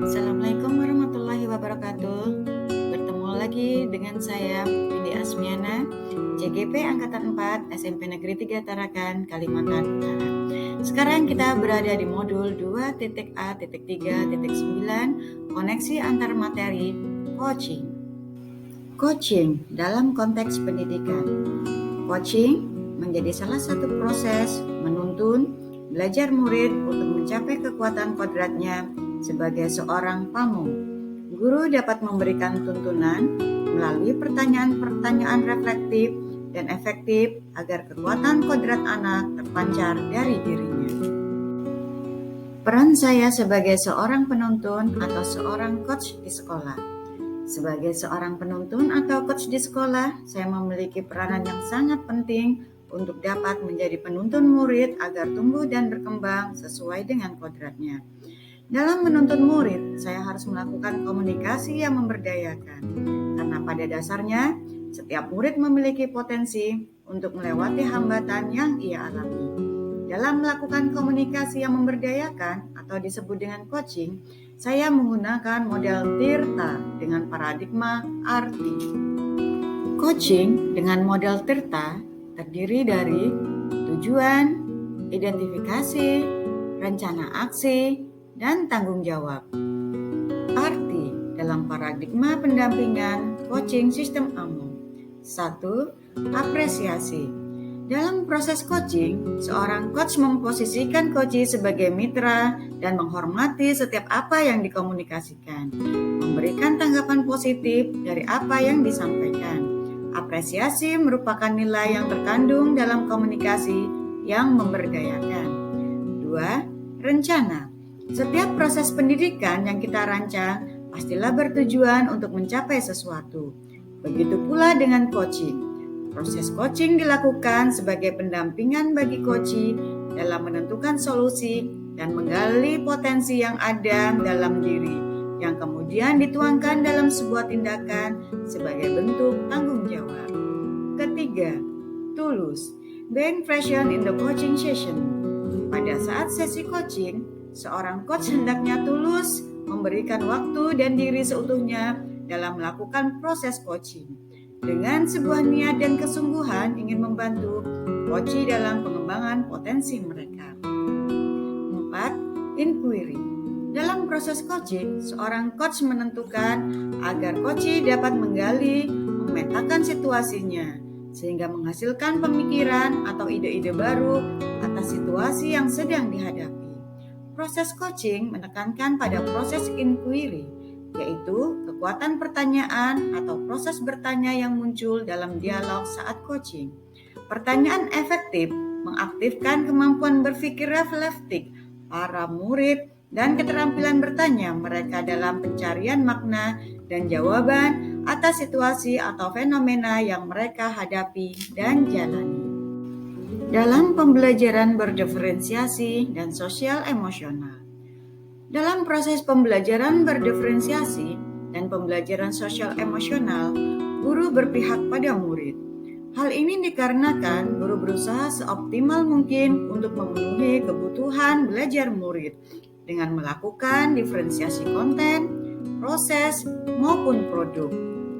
Assalamualaikum warahmatullahi wabarakatuh. Bertemu lagi dengan saya, Windy Asmiana, CGP Angkatan 4, SMP Negeri 3 Tarakan, Kalimantan Utara. Sekarang kita berada di modul 2.A.3.9, koneksi antar materi, coaching. Coaching dalam konteks pendidikan. Coaching menjadi salah satu proses menuntun belajar murid untuk mencapai kekuatan kodratnya sebagai seorang pamong. Guru dapat memberikan tuntunan melalui pertanyaan-pertanyaan reflektif dan efektif agar kekuatan kodrat anak terpancar dari dirinya. Peran saya sebagai seorang penuntun atau seorang coach di sekolah. Sebagai seorang penuntun atau coach di sekolah, saya memiliki peranan yang sangat penting untuk dapat menjadi penuntun murid agar tumbuh dan berkembang sesuai dengan kodratnya. Dalam menuntun murid, saya harus melakukan komunikasi yang memberdayakan, karena pada dasarnya, setiap murid memiliki potensi untuk melewati hambatan yang ia alami. Dalam melakukan komunikasi yang memberdayakan atau disebut dengan coaching, saya menggunakan model Tirta dengan paradigma arti. Coaching dengan model Tirta terdiri dari tujuan, identifikasi, rencana aksi, dan tanggung jawab. Arti dalam paradigma pendampingan coaching sistem AMO. 1. Apresiasi. Dalam proses coaching, seorang coach memposisikan coach sebagai mitra dan menghormati setiap apa yang dikomunikasikan, memberikan tanggapan positif dari apa yang disampaikan. Apresiasi merupakan nilai yang terkandung dalam komunikasi yang memberdayakan. 2. Rencana. Setiap proses pendidikan yang kita rancang pastilah bertujuan untuk mencapai sesuatu. Begitu pula dengan coaching. Proses coaching dilakukan sebagai pendampingan bagi coachee dalam menentukan solusi dan menggali potensi yang ada dalam diri, yang kemudian dituangkan dalam sebuah tindakan sebagai bentuk tanggung jawab. Ketiga, tulus. Being present in the coaching session. Pada saat sesi coaching, seorang coach hendaknya tulus memberikan waktu dan diri seutuhnya dalam melakukan proses coaching, dengan sebuah niat dan kesungguhan ingin membantu coachee dalam pengembangan potensi mereka. 4. Inquiry. Dalam proses coaching, seorang coach menentukan agar coachee dapat menggali, memetakan situasinya, sehingga menghasilkan pemikiran atau ide-ide baru atas situasi yang sedang dihadapi. Proses coaching menekankan pada proses inquiry, yaitu kekuatan pertanyaan atau proses bertanya yang muncul dalam dialog saat coaching. Pertanyaan efektif mengaktifkan kemampuan berpikir reflektif para murid dan keterampilan bertanya mereka dalam pencarian makna dan jawaban atas situasi atau fenomena yang mereka hadapi dan jalani. Dalam pembelajaran berdiferensiasi dan sosial emosional. Dalam proses pembelajaran berdiferensiasi dan pembelajaran sosial emosional, guru berpihak pada murid. Hal ini dikarenakan guru berusaha seoptimal mungkin untuk memenuhi kebutuhan belajar murid dengan melakukan diferensiasi konten, proses, maupun produk,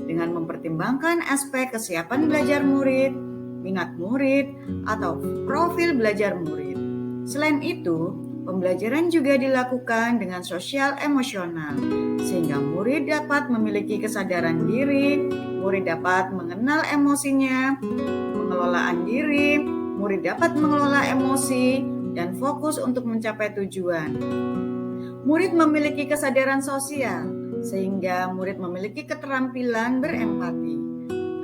dengan mempertimbangkan aspek kesiapan belajar murid, minat murid, atau profil belajar murid. Selain itu, pembelajaran juga dilakukan dengan sosial emosional, sehingga murid dapat memiliki kesadaran diri, murid dapat mengenal emosinya, pengelolaan diri, murid dapat mengelola emosi, dan fokus untuk mencapai tujuan. Murid memiliki kesadaran sosial, sehingga murid memiliki keterampilan berempati,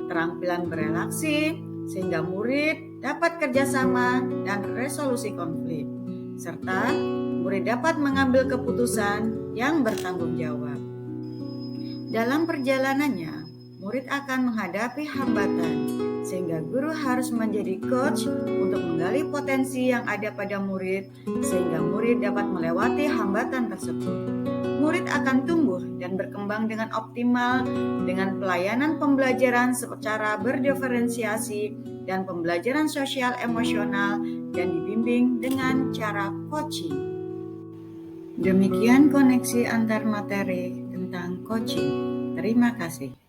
keterampilan berelaksi, sehingga murid dapat kerjasama dan resolusi konflik, serta murid dapat mengambil keputusan yang bertanggung jawab. Dalam perjalanannya, murid akan menghadapi hambatan, sehingga guru harus menjadi coach untuk menggali potensi yang ada pada murid, sehingga murid dapat melewati hambatan tersebut. Murid akan tumbuh dan berkembang dengan optimal dengan pelayanan pembelajaran secara berdiferensiasi dan pembelajaran sosial emosional dan dibimbing dengan cara coaching. Demikian koneksi antar materi tentang coaching. Terima kasih.